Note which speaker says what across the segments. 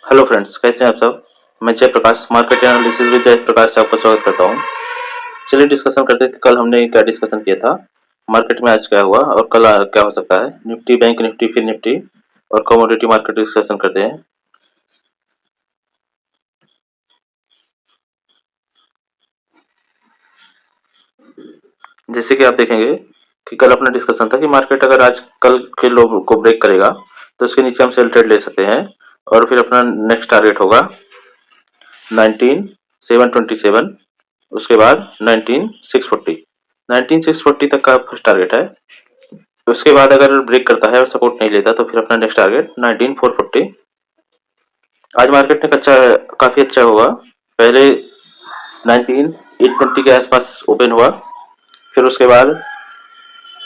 Speaker 1: Hello friends, कैसे हैं आप सब। मैं Jayprakash market analysis with Jayprakash से आपका स्वागत करता हूं। चलिए डिस्कशन करते थे, कल हमने क्या डिस्कशन किया था, मार्केट में आज क्या हुआ और कल क्या हो सकता है। निफ्टी, बैंक निफ्टी, फिर निफ्टी और कमोडिटी मार्केट डिस्कशन करते हैं। जैसे कि आप देखेंगे कि कल अपना डिस्कशन था कि मार्केट अगर आज कल के लो को ब्रेक करेगा तो उसके नीचे हम सेल ट्रेड ले सकते हैं और फिर अपना नेक्स्ट टारगेट होगा 19727, उसके बाद 19640। 19640 तक का फर्स्ट टारगेट है। उसके बाद अगर ब्रेक करता है और सपोर्ट नहीं लेता तो फिर अपना नेक्स्ट टारगेट 19440। आज मार्केट ने काफी अच्छा हुआ। पहले 19820 के आसपास ओपन हुआ, फिर उसके बाद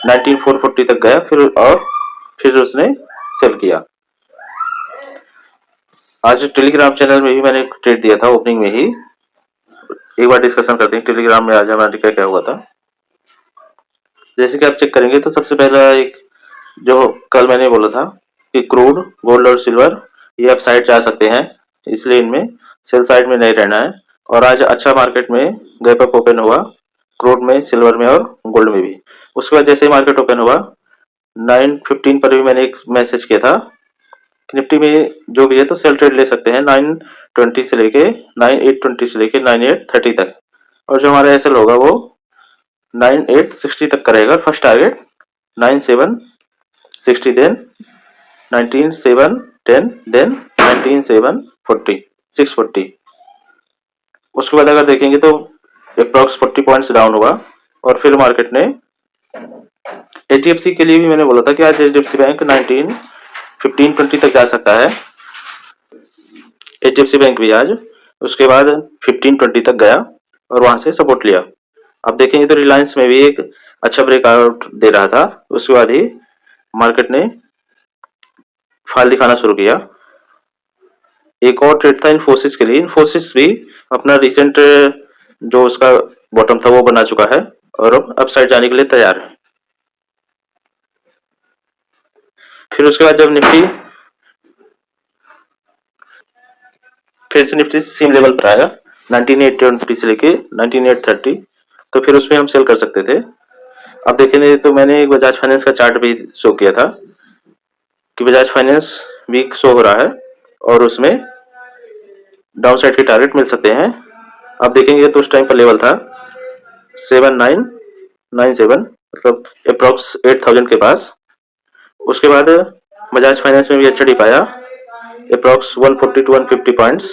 Speaker 1: 19440 तक गया, फिर उसने सेल किया। आज टेलीग्राम चैनल में भी मैंने एक ट्रेड दिया था ओपनिंग में ही। एक बार डिस्कशन करते हैं टेलीग्राम में आज हमारा क्या क्या हुआ था। जैसे कि आप चेक करेंगे तो सबसे पहला एक जो कल मैंने बोला था कि क्रूड, गोल्ड और सिल्वर ये अब साइड जा सकते हैं, इसलिए इनमें सेल साइड में नहीं रहना है। और आज अच्छा मार्केट में गैप अप ओपन हुआ, क्रूड में, सिल्वर में और गोल्ड में भी। उसके बाद जैसे ही मार्केट ओपन हुआ 9:15 पर भी मैंने एक मैसेज किया था कि निफ्टी में जो भी है तो सेल ट्रेड ले सकते हैं 920 से लेके 9820 से लेके 9830 तक। और जो हमारा एसएल होगा वो 9860 तक का रहेगा। First target 9760, then 19710, then 19740, 640। उसके बाद अगर देखेंगे तो अप्रॉक्स 40 पॉइंट्स डाउन हुआ और फिर मार्केट ने एचडीएफसी के लिए भी मैंने बोला था कि आज एचडीएफसी बैंक 1520 तक जा सकता है। एचडीएफसी बैंक भी आज उसके बाद 1520 तक गया और वहां से सपोर्ट लिया। अब देखेंगे तो रिलायंस में भी एक अच्छा ब्रेकआउट दे रहा था, उसके बाद ही मार्केट ने फाल दिखाना शुरू किया। एक और ट्रेड था इन्फोसिस के लिए। इन्फोसिस भी अपना रिसेंट जो उसका बॉटम था वो बना चुका है और अब अपसाइड जाने के लिए तैयार है। फिर उसके बाद जब निफ्टी फिर से निफ्टी सेम लेवल पर आया 19820 से लेके 19830, तो फिर उसमें हम सेल कर सकते थे। अब देखेंगे तो मैंने एक बजाज फाइनेंस का चार्ट भी शो किया था कि बजाज फाइनेंस वीक शो हो रहा है और उसमें डाउन साइड के टारगेट मिल सकते हैं। अब देखेंगे तो उस टाइम का लेवल था 7997, मतलब अप्रोक्स 8000 के पास। उसके बाद बजाज फाइनेंस में भी अच्छा डिप आया, अप्रोक्स 140 टू 150 पॉइंट्स।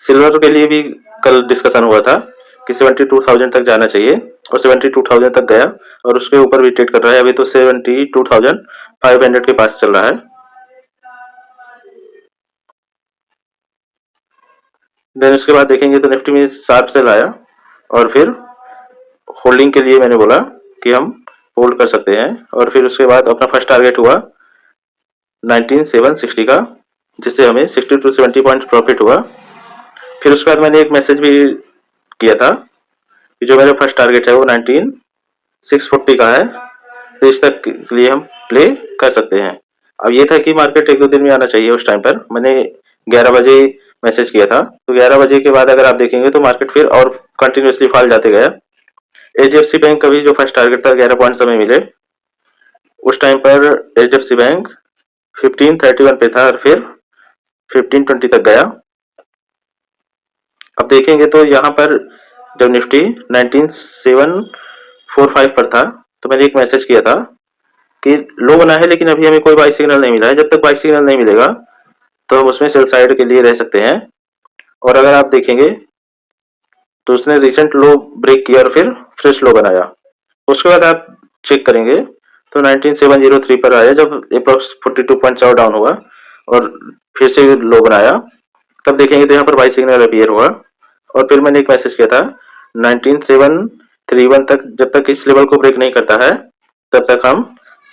Speaker 1: सिल्वर के लिए भी कल डिस्कशन हुआ था कि 72,000 तक जाना चाहिए और 72,000 तक गया और उसके ऊपर भी ट्रेड कर रहा है। अभी तो 72,500 के पास चल रहा है। देन उसके बाद देखेंगे तो निफ्टी में शार्प सेल आया और फिर होल्डिंग के लिए मैंने बोला कि हम होल्ड कर सकते हैं। और फिर उसके बाद अपना फर्स्ट टारगेट हुआ 19760 का, जिससे हमें 60 टू 70 पॉइंट प्रॉफिट हुआ। फिर उसके बाद मैंने एक मैसेज भी किया था कि जो मेरा फर्स्ट टारगेट है वो 19640 का है, तो इस तक के लिए हम प्ले कर सकते हैं। अब ये था कि मार्केट एक दो दिन में आना चाहिए। उस टाइम पर मैंने 11 बजे मैसेज किया था, तो 11 बजे के बाद अगर आप देखेंगे तो मार्केट फिर और कंटिन्यूसली फॉल जाते गया। एचडीएफसी बैंक का भी जो फर्स्ट टारगेट था 11 पॉइंट हमें मिले। उस टाइम पर एचडीएफसी बैंक 1531 पे था और फिर 1520 तक गया। अब देखेंगे तो यहाँ पर जब निफ्टी 19745 पर था तो मैंने एक मैसेज किया था कि लो बना है लेकिन अभी हमें कोई बाई सिग्नल नहीं मिला है। जब तक बाई सिग्नल नहीं मिलेगा तो हम उसमें सेल साइड के लिए रह सकते हैं। और अगर आप देखेंगे तो उसने रिसेंट लो ब्रेक किया और फिर फ्रेश लो बनाया। उसके बाद आप चेक करेंगे तो 19703 पर आया जब अप्रोक्स 42 पॉइंट्स और डाउन हुआ और फिर से लो बनाया। तब देखेंगे तो यहाँ पर बाई सिग्नल अपीयर हुआ और फिर मैंने एक मैसेज किया था 19731 तक जब तक इस लेवल को ब्रेक नहीं करता है तब तक हम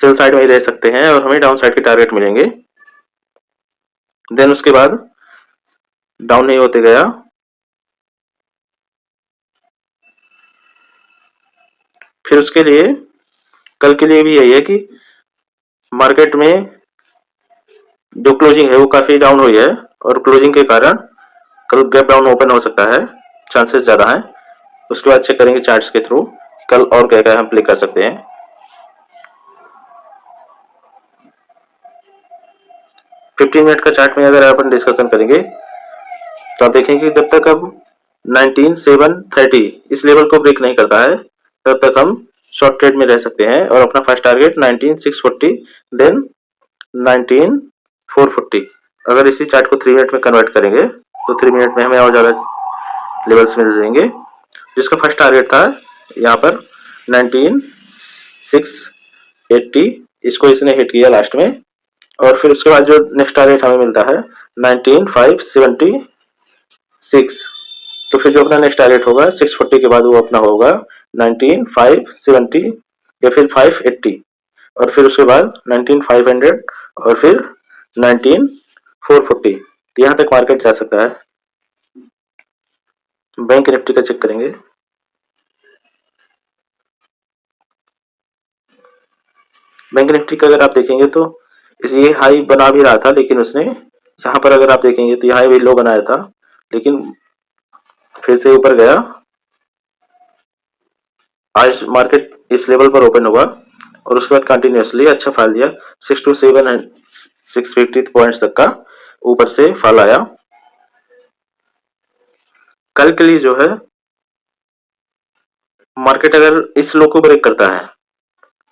Speaker 1: सेल साइड में ही रह सकते हैं और हमें डाउन साइड के टारगेट मिलेंगे। देन उसके बाद डाउन नहीं होते गया। फिर उसके लिए कल के लिए भी यही है कि मार्केट में जो क्लोजिंग है वो काफी डाउन हुई है और क्लोजिंग के कारण कल गैप डाउन ओपन हो सकता है, चांसेस ज्यादा है। उसके बाद चेक करेंगे चार्ट्स के थ्रू कल और क्या क्या हम प्ले कर सकते हैं। 15 मिनट का चार्ट में अगर अपन डिस्कशन करेंगे तो आप देखेंगे जब तक हम 19,730 इस लेवल को ब्रेक नहीं करता है तब तक हम शॉर्ट ट्रेड में रह सकते हैं और अपना फर्स्ट टारगेट 19,640 देन 19,440। अगर इसी चार्ट को 3 मिनट में कन्वर्ट करेंगे तो 3 मिनट में हमें और ज़्यादा लेवल्स मिल जाएंगे। जिसका फर्स्ट टारगेट था यहाँ पर 19,680, इसको इसने हिट किया लास्ट में। और फिर उसके बाद जो नेक्स्ट टारगेट हमें मिलता है 19,576। तो फिर जो अपना नेक्स्ट टारगेट होगा 640 के बाद वो अपना होगा 19,570 या फिर 580 और फिर उसके बाद 19,500 और फिर 19,440। तो यहाँ तक मार्केट जा सकता है। बैंक निफ्टी का चेक करेंगे। बैंक निफ्टी का अगर आप देखेंगे तो ये हाई बना भी रहा था लेकिन उसने यहाँ पर अगर आप देखेंगे तो यहाँ भी लो बनाया था लेकिन फिर से ऊपर गया। आज मार्केट इस लेवल पर ओपन हुआ और उसके बाद कंटिन्यूसली अच्छा फॉल दिया 6 to 7 एंड 650 पॉइंट्स तक का ऊपर से फॉल आया। कल के लिए जो है मार्केट अगर इस लो को ब्रेक करता है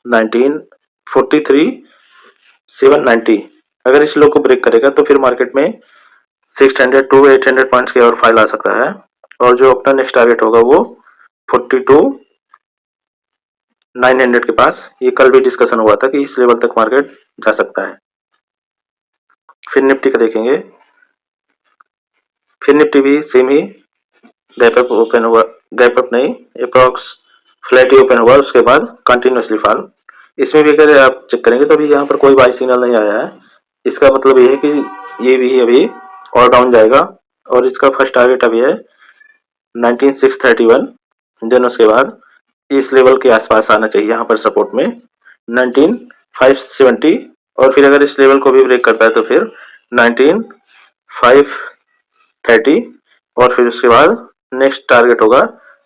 Speaker 1: 1943,790 अगर इस लो को ब्रेक करेगा तो फिर मार्केट में 600 to 800 पॉइंट्स की और फाइल आ सकता है और जो अपना नेक्स्ट टारगेट होगा वो 42,900 के पास। ये कल भी डिस्कशन हुआ था कि इस लेवल तक मार्केट जा सकता है। फिर निफ्टी का देखेंगे। फिर निफ्टी भी सेम ही गैप अप ओपन हुआ, गैप अप नहीं अप्रॉक्स फ्लैट ही ओपन हुआ उसके बाद कंटिन्यूसली फॉल। इसमें भी अगर आप चेक करेंगे तो अभी यहाँ पर कोई बाई सिग्नल नहीं आया है। इसका मतलब ये है कि ये भी अभी और डाउन जाएगा और इसका फर्स्ट टारगेट अभी है 19,631 देन उसके बाद इस लेवल के आसपास आना चाहिए यहाँ पर सपोर्ट में 19,570 और फिर अगर इस लेवल को भी ब्रेक करता है तो फिर 19,530 और फिर उसके बाद नेक्स्ट टारगेट होगा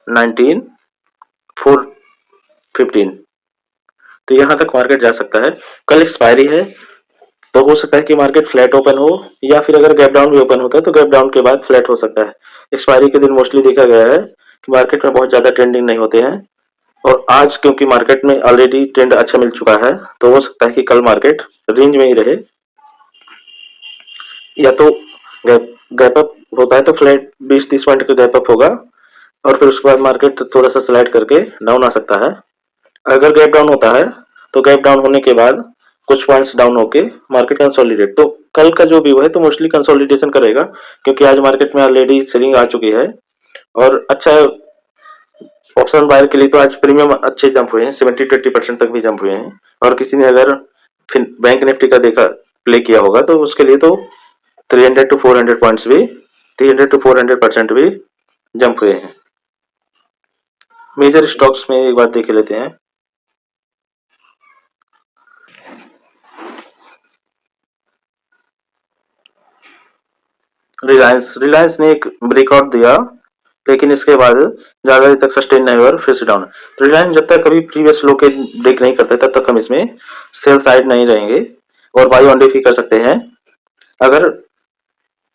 Speaker 1: 19,415। तो यहाँ तक मार्केट जा सकता है। कल एक्सपायरी है तो हो सकता है कि मार्केट फ्लैट ओपन हो या फिर अगर गैप डाउन भी ओपन होता है तो गैप डाउन के बाद फ्लैट हो सकता है। एक्सपायरी के दिन मोस्टली देखा गया है कि मार्केट में बहुत ज्यादा ट्रेंडिंग नहीं होते हैं और आज क्योंकि मार्केट में ऑलरेडी ट्रेंड अच्छा मिल चुका है तो हो सकता है कि कल मार्केट रेंज में ही रहे या तो गैप अप होता है तो फ्लैट 20-30 पॉइंट का गैप अप होगा और फिर उसके बाद मार्केट थोड़ा सा स्लाइड करके डाउन आ सकता है। अगर गैप डाउन होता है तो गैप डाउन होने के बाद कुछ पॉइंट्स डाउन होके मार्केट कंसोलिडेट, तो कल का जो व्यू है तो मोस्टली कंसोलिडेशन करेगा क्योंकि आज मार्केट में ऑलरेडी सेलिंग आ चुकी है और अच्छा ऑप्शन बायर के लिए तो आज प्रीमियम अच्छे जंप हुए हैं 70-80% तक भी जंप हुए हैं और किसी ने अगर फिर बैंक निफ्टी का देखा प्ले किया होगा तो उसके लिए तो 300 to 400 पॉइंट्स भी 300 to 400% भी जंप हुए हैं। मेजर स्टॉक्स में एक बार देख लेते हैं। रिलायंस ने एक ब्रेकआउट दिया लेकिन इसके बाद ज्यादा देर तक सस्टेन नहीं हुआ और फिर से डाउन। तो रिलायंस जब तक कभी प्रीवियस लो के ब्रेक नहीं करते तब तक हम इसमें सेल साइड नहीं रहेंगे और बाई ऑन भी कर सकते हैं। अगर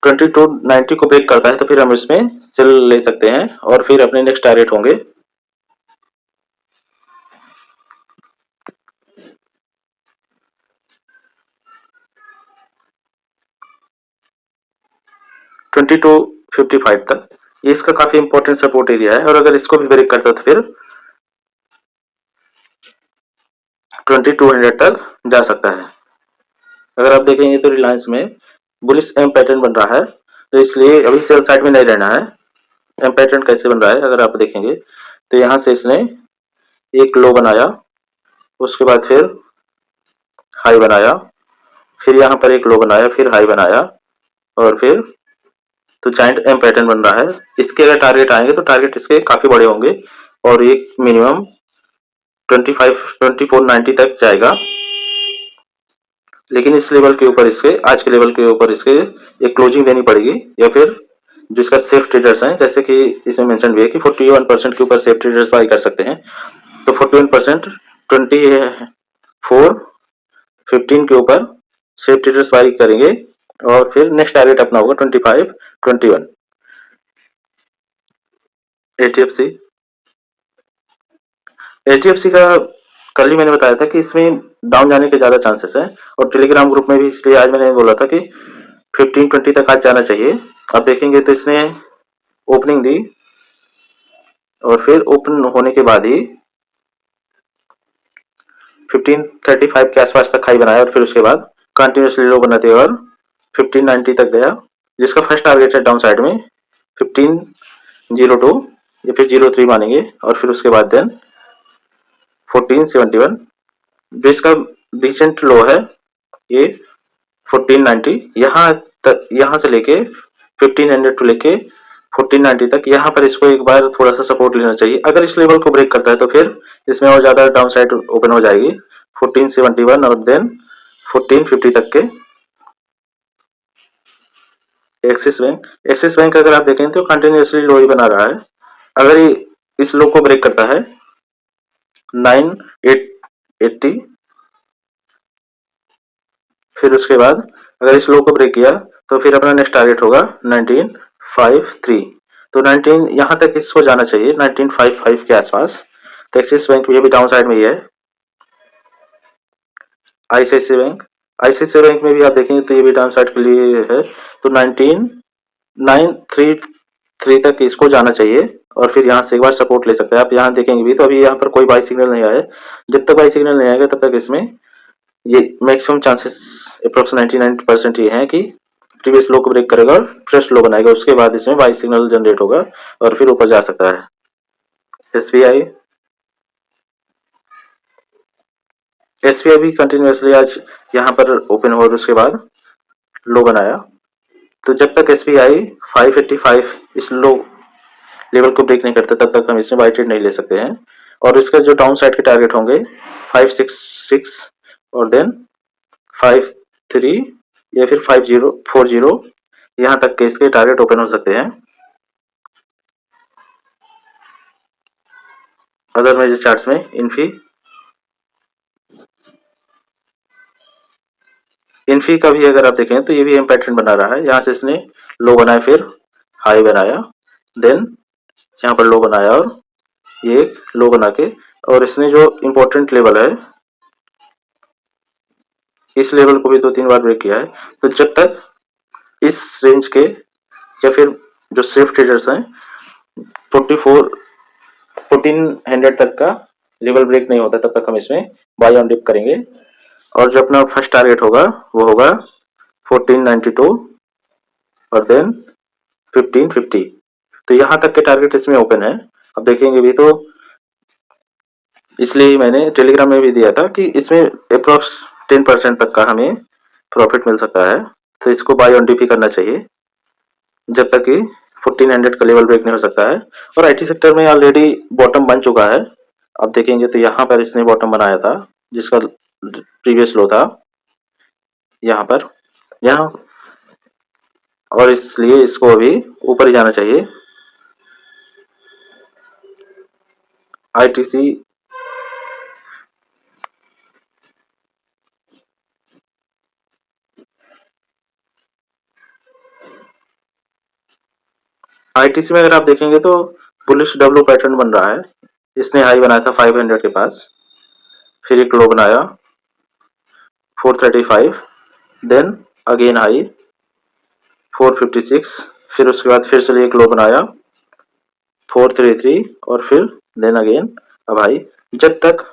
Speaker 1: 2290 को ब्रेक करता है तो फिर हम इसमें सेल ले सकते हैं और फिर अपने नेक्स्ट टारगेट होंगे 2255 तक। ये इसका काफी इंपॉर्टेंट सपोर्ट एरिया है और अगर इसको भी ब्रेक करता है तो फिर 2200 तक जा सकता है। अगर आप देखेंगे तो रिलायंस में बुलिश एम पैटर्न बन रहा है तो इसलिए अभी सेल साइड में नहीं रहना है। एम पैटर्न कैसे बन रहा है अगर आप देखेंगे तो यहाँ से इसने एक लो बनाया, उसके बाद फिर हाई बनाया, फिर यहाँ पर एक लो बनाया, फिर हाई बनाया और फिर तो जाइंट एम पैटर्न बन रहा है। इसके अगर टारगेट आएंगे तो टारगेट इसके काफी बड़े होंगे और एक मिनिमम 2490 तक जाएगा। लेकिन इस लेवल के ऊपर इसके, आज के लेवल के ऊपर इसके एक क्लोजिंग देनी पड़ेगी, या फिर जो इसका सेफ ट्रेडर्स हैं, जैसे कि इसमें मेंशन भी है कि 41% के ऊपर सेफ ट्रेडर्स बाई कर सकते हैं, तो 41% 24 15 के ऊपर सेफ ट्रेडर्स बाई करेंगे, और फिर नेक्स्ट टारगेट अपना होगा 25 21। HDFC HDFC का कल ही मैंने बताया था कि इसमें डाउन जाने के ज़्यादा चांसेस हैं, और टेलीग्राम ग्रुप में भी इसलिए आज मैंने बोला था कि 15-20 तक आज जाना चाहिए। अब देखेंगे तो इसने ओपनिंग दी, और फिर ओपन होने के बाद ही 1535 के आसपास तक हाई बनाया, और फिर उसके बाद कंटिन्यूसली लो बनाते और 1590 तक गया, जिसका फर्स्ट टारगेट है डाउन साइड में 1502 या फिर 03 मानेंगे, और फिर उसके बाद देन 1471 जो इसका रिसेंट लो है ये 1490, यहाँ तक, यहाँ से लेके 1500 टू लेके 1490 तक, यहाँ पर इसको एक बार थोड़ा सा सपोर्ट लेना चाहिए। अगर इस लेवल को ब्रेक करता है तो फिर इसमें और ज़्यादा डाउन साइड ओपन हो जाएगी 1471 और देन 1450 तक के। एक्सिस बैंक अगर आप देखें तो कंटिन्यूसली लो ही बना रहा है। अगर ये इस लो को ब्रेक करता है 9880, फिर उसके बाद अगर इस लो को ब्रेक किया तो फिर अपना नेक्स्ट टारगेट होगा 1953। तो 19 यहाँ तक इसको जाना चाहिए 1955 के आसपास। तो एक्सिस बैंक ये भी डाउन साइड में ही है। आईसीआईसी बैंक में भी आप देखेंगे तो ये भी डाउन साइड के लिए है, तो 19933 तक इसको जाना चाहिए, और फिर यहाँ से एक बार सपोर्ट ले सकते हैं। आप यहाँ देखेंगे भी तो अभी यहाँ पर कोई बाई सिग्नल नहीं आया है। जब तक बाई सिग्नल नहीं आएगा तब तक इसमें ये मैक्सिमम चांसेस अप्रोक्स 99% ये है कि प्रीवियस लो को ब्रेक करेगा और फ्रेश लो बनाएगा, उसके बाद इसमें बाई सिग्नल जनरेट होगा और फिर ऊपर जा सकता है। एसबीआई भी कंटिन्यूसली आज यहाँ पर ओपन हो और उसके बाद लो बनाया, तो जब तक एसबीआई 585 इस लो लेवल को ब्रेक नहीं करता तब तक हम इसमें बाई ट्रेड नहीं ले सकते हैं। और इसका जो डाउन साइड के टारगेट होंगे 566 और देन 53 या फिर 5040, यहाँ तक के इसके टारगेट ओपन हो सकते हैं। अदर मेजर चार्ट्स में इन्फी का भी अगर आप देखें तो ये भी एम पैटर्न बना रहा है। यहाँ से इसने लो बनाया, फिर हाई बनाया, देन यहाँ पर लो बनाया, और ये लो बना के, और इसने जो इम्पोर्टेंट लेवल है इस लेवल को भी 2-3 बार ब्रेक किया है। तो जब तक इस रेंज के या फिर जो सेफ ट्रेडर्स हैं 1400 तक का लेवल ब्रेक नहीं होता तब तक हम इसमें बाय ऑन डिप करेंगे। और जो अपना फर्स्ट टारगेट होगा वो होगा 1492 और देन 1550। तो यहाँ तक के टारगेट इसमें ओपन है। अब देखेंगे भी तो इसलिए मैंने टेलीग्राम में भी दिया था कि इसमें अप्रोक्स 10% तक का हमें प्रॉफिट मिल सकता है, तो इसको बाय ऑन डिप ही करना चाहिए जब तक कि 1400 का लेवल ब्रेक नहीं हो सकता है। और आईटी सेक्टर में ऑलरेडी बॉटम बन चुका है। अब देखेंगे तो यहाँ पर इसने बॉटम बनाया था जिसका प्रीवियस लो था यहाँ पर, यहाँ, और इसलिए इसको अभी ऊपर ही जाना चाहिए। आईटीसी आईटीसी में अगर आप देखेंगे तो बुलिश डब्ल्यू पैटर्न बन रहा है। इसने हाई बनाया था 500 के पास, फिर एक लो बनाया 435, देन अगेन हाई 456, फिर उसके बाद फिर से एक लो बनाया 433 और फिर देन अगेन अब हाई, जब तक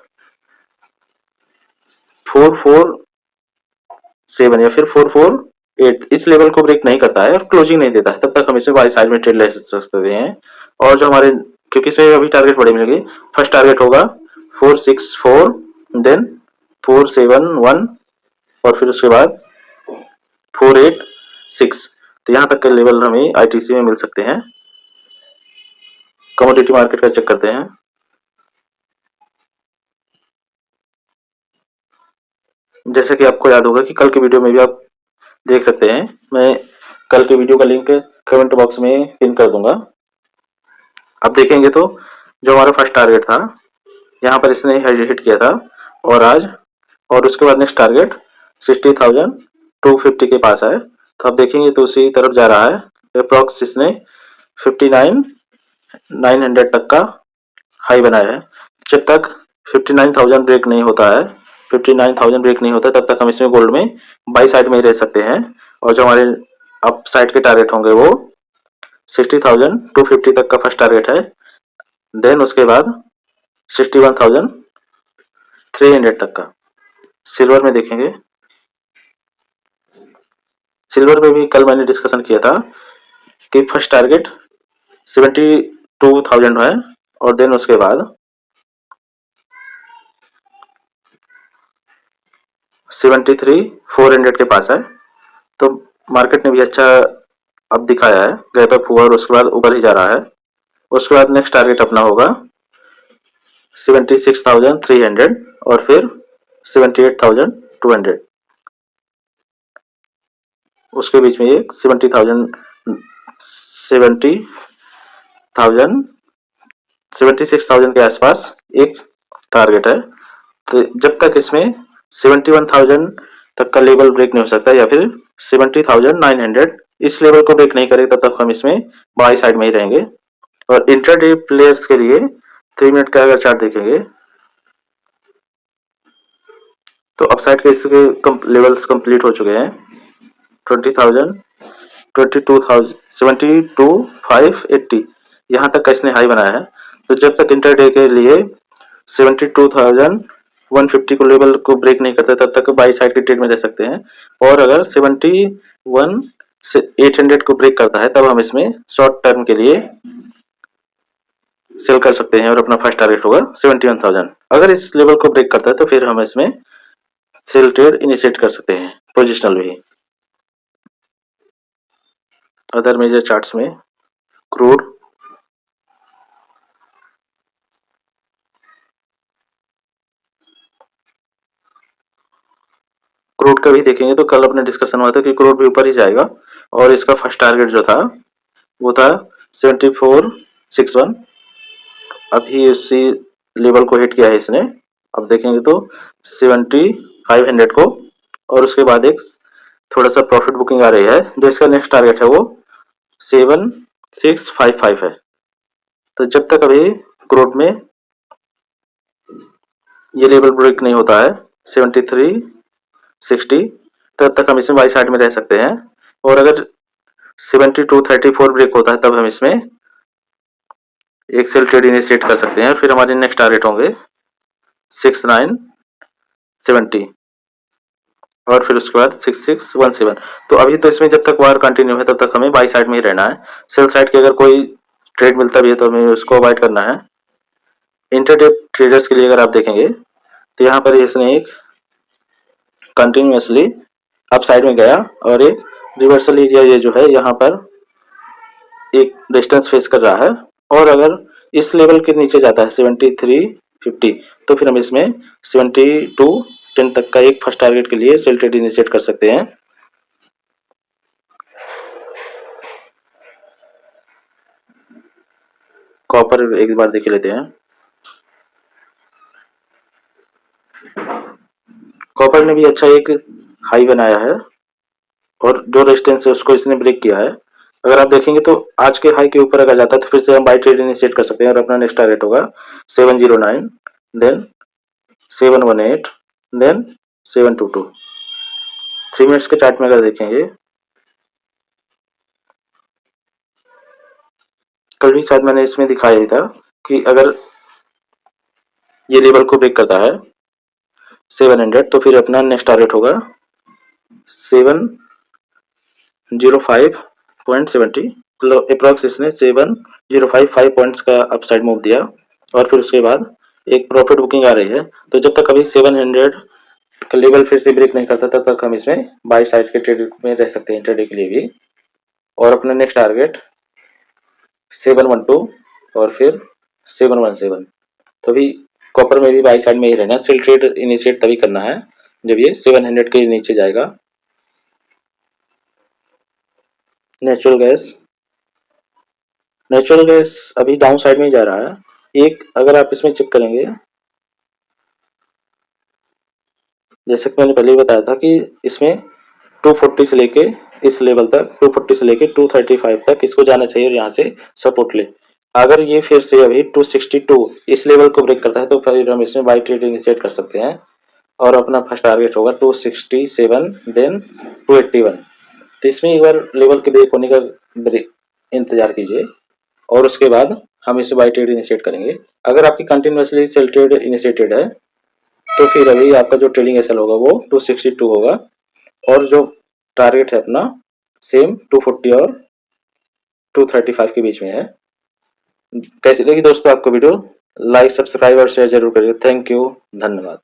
Speaker 1: 447 या फिर 448 इस लेवल को ब्रेक नहीं करता है और क्लोजिंग नहीं देता है तब तक हम इसे बाई साइड में ट्रेड ले सकते हैं। और जो हमारे, क्योंकि इसमें अभी टारगेट बड़े मिलेंगे, फर्स्ट टारगेट होगा 464, देन 471 और फिर उसके बाद 486। तो यहाँ तक के लेवल हमें आईटीसी में मिल सकते हैं। कमोडिटी मार्केट का चेक करते हैं। जैसे कि आपको याद होगा कि कल की वीडियो में भी आप देख सकते हैं, मैं कल की वीडियो का लिंक कमेंट बॉक्स में पिन कर दूंगा। अब देखेंगे तो जो हमारा फर्स्ट टारगेट था, यहाँ पर इसने हिट किया था, और आज और उसके बाद नेक्स्ट टारगेट 60,250 के पास है। तो आप देखेंगे तो उसी तरफ जा रहा है। अप्रॉक्स इसने 59,900 तक का हाई बनाया है। जब तक 59,000 ब्रेक नहीं होता है, 59,000 ब्रेक नहीं होता, तब तक हम इसमें गोल्ड में बाई साइड में ही रह सकते हैं। और जो हमारे अप साइड के टारगेट होंगे वो 60,250 तक का फर्स्ट टारगेट है। देन उसके बाद 61,300 तक का। सिल्वर में देखेंगे, सिल्वर में भी कल मैंने डिस्कशन किया था कि फर्स्ट टारगेट 72,000 है, और देन उसके बाद 73,400 के पास है। तो मार्केट ने भी अच्छा अब दिखाया है, गैप अप हुआ और उसके बाद ऊपर ही जा रहा है। उसके बाद नेक्स्ट टारगेट अपना होगा 76,300 और फिर 78,200। उसके बीच में एक 76,000 के आसपास एक टारगेट है। तो जब तक इसमें 71,000 तक का लेवल ब्रेक नहीं हो सकता, या फिर 70,900 इस लेवल को ब्रेक नहीं करेगा, तब तक हम इसमें बाई साइड में ही रहेंगे। और इंट्राडे प्लेयर्स के लिए 3 मिनट का अगर चार्ट देखेंगे तो अपसाइड के इसके लेवल्स कंप्लीट हो चुके हैं। 20,000, 22,000, 72,580 यहाँ तक का इसने हाई बनाया है। तो जब तक इंटरडे के लिए 72,150 को लेवल को ब्रेक नहीं करता, तब तक बाई साइड के ट्रेड में रह सकते हैं। और अगर 71 से 800 को ब्रेक करता है, तब हम इसमें शॉर्ट टर्म के लिए सेल कर सकते हैं, और अपना फर्स्ट टारगेट होगा 71,000। अगर इस लेवल को ब्रेक करता है तो फिर हम इसमें सेल ट्रेड इनिशिएट कर सकते हैं पोजिशनल भी। अदर मेजर चार्ट्स में क्रूड, क्रूड का भी देखेंगे तो कल अपने डिस्कशन हुआ था कि क्रूड भी ऊपर ही जाएगा, और इसका फर्स्ट टारगेट जो था वो था 7461। अभी उसी लेवल को हिट किया है इसने। अब देखेंगे तो 7500 को, और उसके बाद एक थोड़ा सा प्रॉफिट बुकिंग आ रही है। जो इसका नेक्स्ट टारगेट है वो 7655 है। तो जब तक अभी क्रूड में ये लेवल ब्रेक नहीं होता है 7360, तब तक हम इसमें बाई साइड में रह सकते हैं। और अगर 7234 ब्रेक होता है, तब हम इसमें एक सेल ट्रेड इनिशिएट कर सकते हैं। फिर हमारे नेक्स्ट टारगेट होंगे 6970, और फिर उसके बाद 6617। तो अभी तो इसमें जब तक वार कंटिन्यू है, तब तक हमें बाई साइड में ही रहना है। सेल साइड की अगर कोई ट्रेड मिलता भी है तो हमें उसको अवॉइड करना है। इंटरडे ट्रेडर्स के लिए अगर आप देखेंगे तो यहाँ पर इसने एक कंटिन्यूसली अप साइड में गया, और एक रिवर्सल एरिया ये जो है यहाँ पर एक डिस्टेंस फेस कर रहा है। और अगर इस लेवल के नीचे जाता है 7350, तो फिर हम इसमें 7210 तक का एक फर्स्ट टारगेट के लिए सेल ट्रेड इनिशिएट कर सकते हैं। कॉपर एक बार देख लेते हैं। कॉपर ने भी अच्छा एक हाई बनाया है, और जो रेजिस्टेंस है उसको इसने ब्रेक किया है। अगर आप देखेंगे तो आज के हाई के ऊपर अगर जाता है तो फिर से हम बाई ट्रेड इनिशिएट कर सकते हैं, और अपना नेक्स्ट टारगेट होगा 709, देन 718, देन 722। 3 मिनट्स के चार्ट में अगर देखेंगे, कल भी शायद मैंने इसमें दिखाया ही था कि अगर ये लेवल को ब्रेक करता है 700, तो फिर अपना नेक्स्ट टारगेट होगा 705.70। अप्रॉक्स इसने 7055 पॉइंट्स का अपसाइड मूव दिया, और फिर उसके बाद एक प्रॉफिट बुकिंग आ रही है। तो जब तक अभी 700 का लेवल फिर से ब्रेक नहीं करता, तब तक हम इसमें बाई साइड के ट्रेड में रह सकते हैं इंट्राडे के लिए भी। और अपना नेक्स्ट टारगेट 712 और फिर 717। तो अभी कॉपर में भी बाई साइड में ही रहना, सेल ट्रेड इनिशिएट तभी करना है जब ये 700 के नीचे जाएगा। नेचुरल गैस अभी डाउन साइड में ही जा रहा है। एक अगर आप इसमें चेक करेंगे, जैसे कि मैंने पहले ही बताया था कि इसमें 240 से लेके इस लेवल तक, 240 से लेके 235 तक इसको जाना चाहिए और यहाँ से सपोर्ट ले। अगर ये फिर से अभी 262 इस लेवल को ब्रेक करता है तो फिर हम इसमें बाई ट्रेड इनिशिएट कर सकते हैं और अपना फर्स्ट टारगेट होगा 267 देन 281। तो इसमें एक बार लेवल के ब्रेक होने का इंतजार कीजिए और उसके बाद हम इसे बाई ट्रेड इनिशिएट करेंगे। अगर आपकी कंटिन्यूसली सेल ट्रेड इनिशिएटेड है तो फिर अभी आपका जो ट्रेडिंग एसएल होगा वो 262 होगा और जो टारगेट है अपना सेम 240 और 235 के बीच में है। कैसी लगी दोस्तों आपको वीडियो? लाइक, सब्सक्राइब और शेयर जरूर करिए। थैंक यू, धन्यवाद।